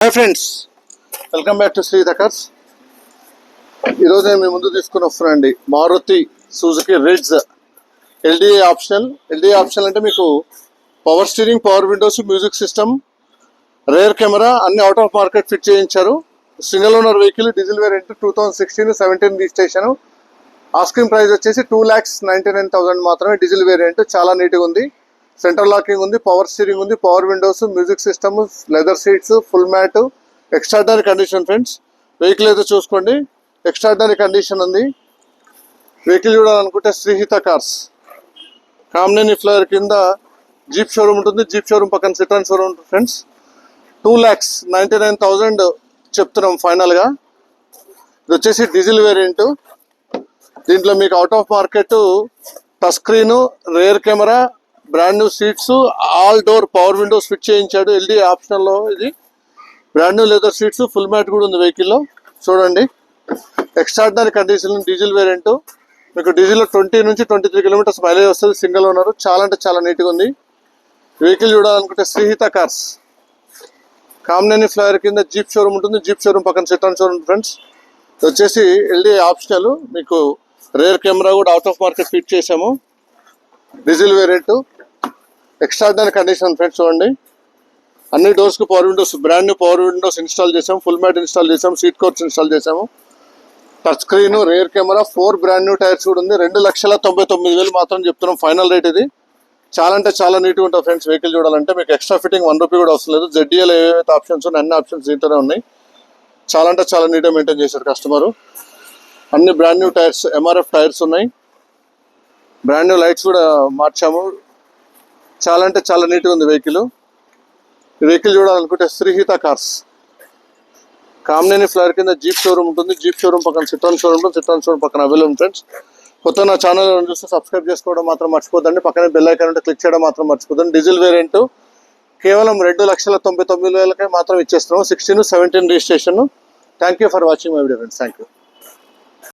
Hi friends, welcome back to శ్రీ థకర్స్. ఈరోజు నేను మీ ముందు తీసుకుని వస్తున్నానండి Maruti Suzuki Ritz LDA optional. LDA optional అంటే మీకు power steering, power windows, music system, rear camera అన్ని అవుట్ ఆఫ్ మార్కెట్ ఫిట్ చేయించారు. Single owner vehicle, diesel variant, 2016-17 registration. Asking price వచ్చేసి 2,99,000 మాత్రమే. డీజిల్ వేరియంట్ చాలా నీట్గా ఉంది. సెంటర్ లాకింగ్ ఉంది, పవర్ స్టీరింగ్ ఉంది, power windows, music system, leather seats, full mat, extraordinary condition friends. Vehicle అయితే చూసుకోండి, ఎక్స్ట్రాడనరీ కండిషన్ ఉంది. వెహికల్ చూడాలనుకుంటే శ్రీహిత కార్స్, కామినేని ఫ్లైర్ కింద జీప్ షోరూమ్ ఉంటుంది. జీప్ షోరూమ్ పక్కన సిట్రాన్ షోరూమ్ ఉంటుంది ఫ్రెండ్స్. 2,99,000 చెప్తున్నాం ఫైనల్గా. ఇది వచ్చేసి డీజిల్ వేరియంట్. దీంట్లో మీకు out of market touch screen, rear camera, brand new seats, all door power windows fit చేయించాడు. ఎల్డీ ఆప్షన్లో ఇది. Brand new leather seats, full mat కూడా ఉంది వెహికల్లో. చూడండి, ఎక్స్ట్రాడినరీ కండిషన్. Diesel variant. మీకు డీజిల్లో 20 నుంచి 23 కిలోమీటర్స్ మైలేజ్ వస్తుంది. Single owner. చాలా అంటే చాలా నీట్గా ఉంది. వెహికల్ చూడాలనుకుంటే శ్రీహిత కార్స్, కామినేని ఫ్లైర్ కింద జీప్ షోరూమ్ ఉంటుంది. జీప్ షోరూమ్ పక్కన సిట్రాన్ షోరూమ్ ఫ్రెండ్స్. ఇది వచ్చేసి ఎల్డీ ఆప్షనల్. మీకు రేర్ కెమెరా కూడా అవుట్ ఆఫ్ మార్కెట్ ఫిట్ చేసాము. Diesel variant, extraordinary condition friends. చూడండి, అన్ని డోర్స్కి power windows, brand new power windows install చేసాము, ఫుల్ మ్యాట్ ఇన్స్టాల్ చేసాము, సీట్ కవర్స్ ఇన్స్టాల్ చేసాము, touch screen, rear camera, 4 brand new tyres కూడా ఉంది. 2,99,000 మాత్రం చెప్తున్నాం ఫైనల్ రేట్ ఇది. చాలా అంటే చాలా నీట్గా ఉంటుంది ఫ్రెండ్స్. వెహికల్ చూడాలంటే మీకు ఎక్స్ట్రా ఫిట్టింగ్ 1 రూపీ కూడా అవసరం లేదు. జెడ్డీఎల్ ఏవైతే ఆప్షన్స్ ఉన్నాయి అన్ని ఆప్షన్స్ దీంతోనే ఉన్నాయి. చాలా అంటే చాలా నీట్గా మెయింటైన్ చేశారు కస్టమరు. అన్ని brand new tyres, MRF tyres ఉన్నాయి. బ్రాండ్ న్యూ లైట్స్ కూడా మార్చాము. చాలా అంటే చాలా నీట్గా ఉంది వెహికల్. ఈ వెహికల్ చూడాలనుకుంటే శ్రీహిత కార్స్, కామినేని ఫ్లైర్ కింద జీప్ షోరూమ్ ఉంటుంది. జీప్ షోరూమ్ పక్కన సిట్రాన్ షోరూమ్ ఉంటుంది. సిట్రాన్ షోరూమ్ పక్కన అవైలబుల్ ఫ్రెండ్స్. కొత్త నా ఛానల్ చూస్తే సబ్స్క్రైబ్ చేసుకోవడం మాత్రం మర్చిపోదండి. పక్కనే బెల్ ఐకాన్ ఉంటే క్లిక్ చేయడం మాత్రం మర్చిపోదండి. డీజిల్ వేరియంట్ కేవలం 2,99,000 మాత్రం ఇచ్చేస్తున్నాం. 16-17 registration. Thank you for watching my video friends. Thank you.